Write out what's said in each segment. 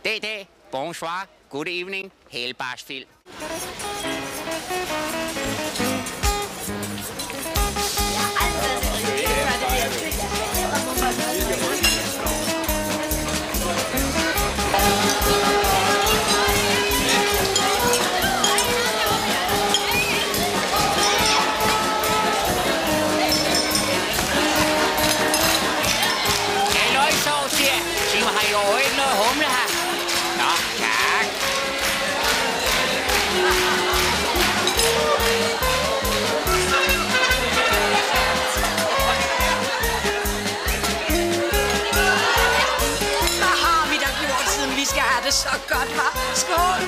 Dag, bonsoir, good evening, Helbarsfilm. Har I overhovedet ikke noget humle her? Nå, tak. Hvad har vi da gjort, siden vi skal have det så godt, hva'? Skål!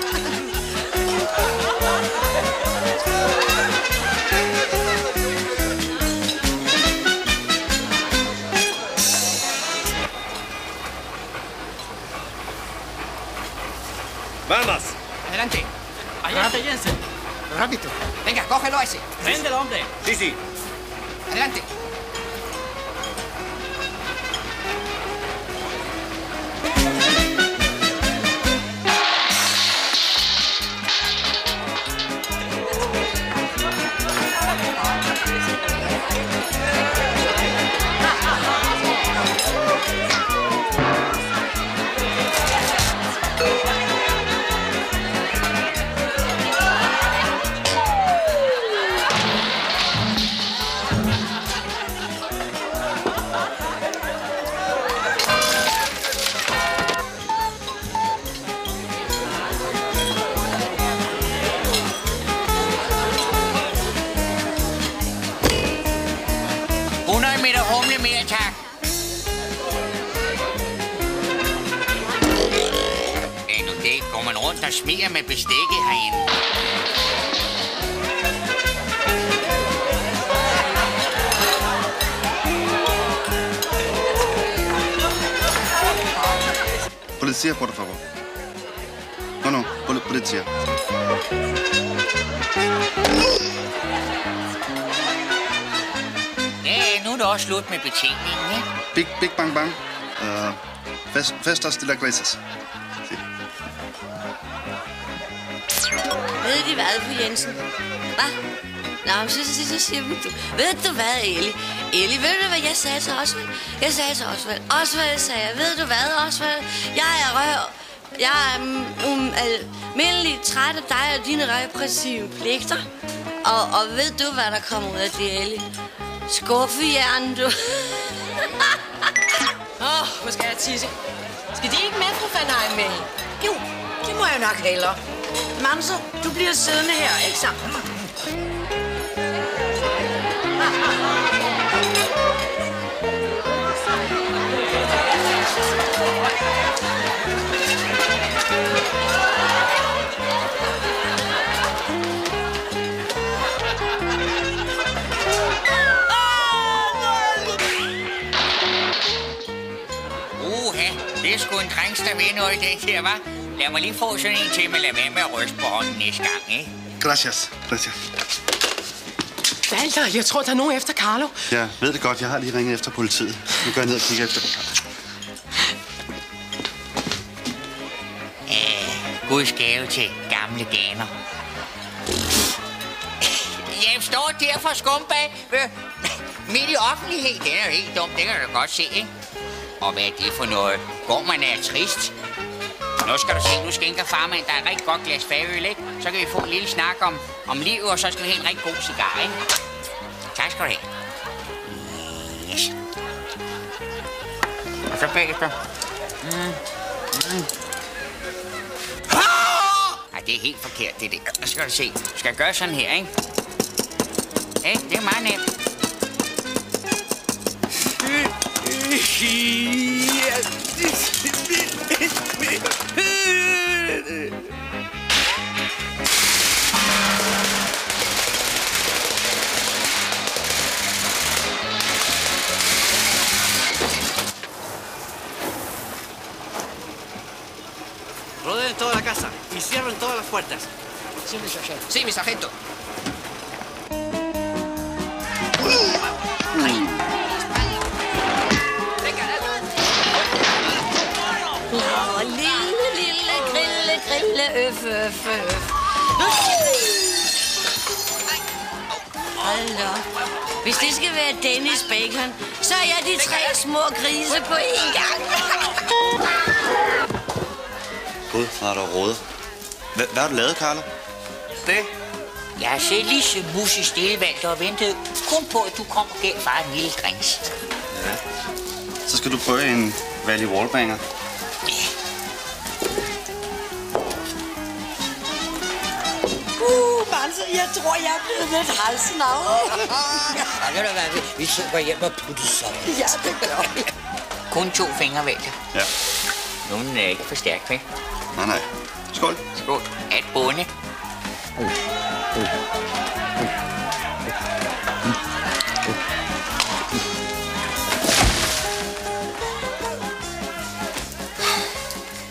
¡Vamos! Adelante. Adelante, Jensen. Rápido. Venga, cógelo ese. Préndelo, hombre. Sí, sí. Adelante. Humle mere, tak. Nu det, går man rundt og smiger med bestikket herinde. Policía, por favor. No, policía. Ja, nu er det også slut med betjeningen, ikke? Big bang bang. Festas de la Glaces. Ved de hvad, fru Jensen? Hvad? Nå, så siger vi du. Ved du hvad, Ellie, ved du hvad jeg sagde til Osvald? Jeg sagde til Osvald. Osvald sagde, ved du hvad, Osvald? Jeg er almindelig træt af dig og dine repressive pligter. Og ved du, hvad der kommer ud af det, Ellie? Skuffejern, du. Hvor skal jeg tisse? Skal de ikke med, fru Van Eyck, med? Jo, det må jeg nok hellere. Mamse, du bliver siddende her, ikke sammen? Det er sgu en drengs, der ved noget i det her, hva'? Lad mig lige få sådan en til, men lad være med at ryste på hånden næste gang, ikke? Gracias. Walter, jeg tror, der er nogen efter Carlo. Jeg ved det godt. Jeg har lige ringet efter politiet. Nu går jeg ned og kigger efter. Guds gave til gamle ganer. Jeg står der for skumbag midt i offentlighed. Den er jo helt dum, det kan du godt se, ikke? Og hvad er det for noget? Går man er trist? Nu skal du se, nu skænker farmand, der er et rigtig godt glas færøl, ikke? Så kan vi få en lille snak om livet, og så skal vi have en rigtig god cigar, ikke? Tak skal du have. Yes. Og så bagefter. Ej, det er helt forkert, det der. Nu skal du se. Du skal gøre sådan her, ikke? Hey, det er meget nemt. Rodeen toda la casa y cierren todas las puertas. Sí, mi sargento. Sí, mi sargento. Lille grille, øf. Nu hold da. Hvis det skal være Dennis Bacon, så er jeg de 3 små grise på én gang. Gud, hvor er der rådet. Hvad har du lavet, Carla? Det? Jeg har selv lige mus i stillevand og ventet kun på, at du kom og gav far en lille grins. Ja. Så skal du prøve en Valley Wallbanger. Manse, jeg tror, jeg er blevet lidt halsnavn. Ja, det er vi så går hjem og putter sammen. Ja, det gør vi. Kun 2 fingre vælter. Ja. Nogen er ikke for stærkt, vel? Nej. Skål. Skål. At bonde.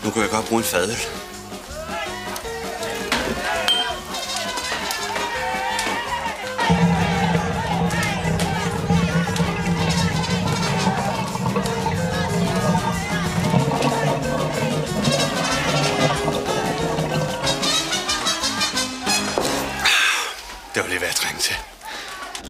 Nu kan jeg godt bruge en fadøl. Det var lige, hvad jeg trængte til.